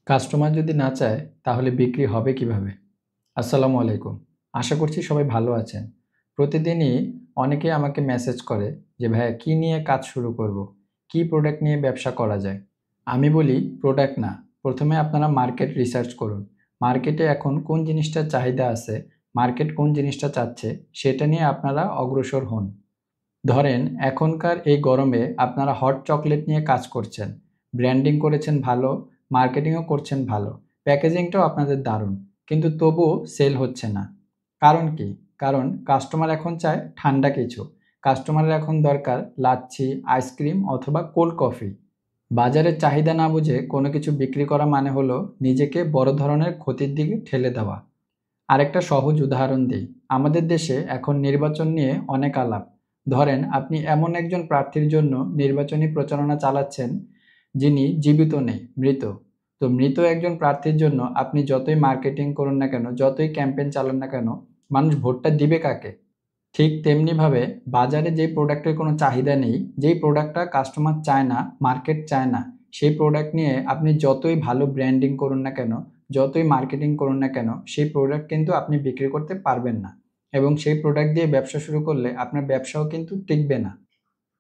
Customer যদি না চায় তাহলে বিক্রি হবে কিভাবে? আসসালামু আলাইকুম। আশা করছি সবাই ভালো আছেন। প্রতিদিনই অনেকে আমাকে মেসেজ করে যে, "ভাইয়া কি নিয়ে কাজ শুরু করব? কি প্রোডাক্ট নিয়ে ব্যবসা করা যায়?" আমি বলি, "প্রোডাক্ট না। ১ম এ আপনারা মার্কেট রিসার্চ করুন। মার্কেটে এখন কোন জিনিসটার চাহিদা আছে, মার্কেট কোন জিনিসটা চাচ্ছে, সেটা নিয়ে আপনারা অগ্রসর হন।" ধরেন এখনকার এই গরমে আপনারা হট চকোলেট নিয়ে কাজ করছেন। ব্র্যান্ডিং করেছেন ভালো, মার্কেটিংও করছেন ভালো। প্যাকেজিংটাও আপনাদের দারুণ। কিন্তু তবুও সেল হচ্ছে না। কারণ কি? কারণ কাস্টমার এখন চায় ঠান্ডা কিছু। কাস্টমারের এখন দরকার লাচ্ছি, আইসক্রিম অথবা কোল্ড কফি। বাজারের চাহিদা না বুঝে কোনো কিছু বিক্রি করা মানে হলো নিজেকে বড় ধরনের ক্ষতির দিকে ঠেলে দেওয়া। আরেকটা সহজ উদাহরণ দেই। আমাদের দেশে এখন নির্বাচন নিয়ে অনেক আলাপ। ধরেন আপনি এমন একজন প্রার্থীর জন্য নির্বাচনী প্রচারণা চালাচ্ছেন, যিনি জীবিত নেই, মৃত। তো মৃত একজন প্রার্থীর জন্য আপনি যতই মার্কেটিং করুন না কেন, যতই ক্যাম্পেইন চালান না কেন, মানুষ ভোটটা দিবে কাকে? ঠিক তেমনিভাবে বাজারে যেই প্রোডাক্টের কোনো চাহিদা নেই, যেই প্রোডাক্টটা কাস্টমার চায় না, মার্কেট চায় না, সেই প্রোডাক্ট নিয়ে আপনি যতই ভালো ব্র্যান্ডিং করুন না কেন, যতই মার্কেটিং করুন না কেন, সেই প্রোডাক্ট কিন্তু আপনি বিক্রি করতে পারবেন না। এবং সেই প্রোডাক্ট দিয়ে ব্যবসা শুরু করলে আপনার ব্যবসাও কিন্তু টিকবে না।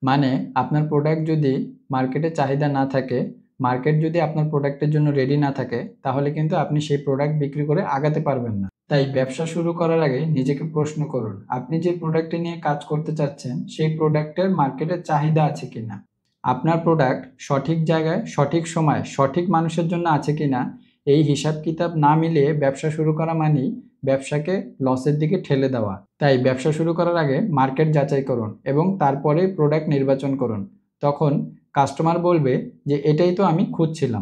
মানে আপনার প্রোডাক্ট যদি মার্কেটে চাহিদা না থাকে, মার্কেট যদি আপনার প্রোডাক্টের জন্য রেডি না থাকে, তাহলে কিন্তু আপনি সেই প্রোডাক্ট বিক্রি করে আগাতে পারবেন না। তাই ব্যবসা শুরু করার আগে নিজেকে প্রশ্ন করুন, আপনি যে প্রোডাক্টটি নিয়ে কাজ করতে চাচ্ছেন, সেই প্রোডাক্টের মার্কেটে চাহিদা আছে কিনা? আপনার প্রোডাক্ট সঠিক জায়গায়, সঠিক সময়ে, সঠিক মানুষের জন্য আছে কিনা, এই হিসাব-কিতাব না মিলিয়ে ব্যবসা শুরু করা মানেই ব্যবসাকে লসের দিকে ঠেলে দেওয়া। তাই ব্যবসা শুরু করার আগে মার্কেট যাচাই করুন এবং তারপরেই প্রোডাক্ট নির্বাচন করুন। তখন কাস্টমার বলবে যে, "এটাই তো আমি খুঁজছিলাম।"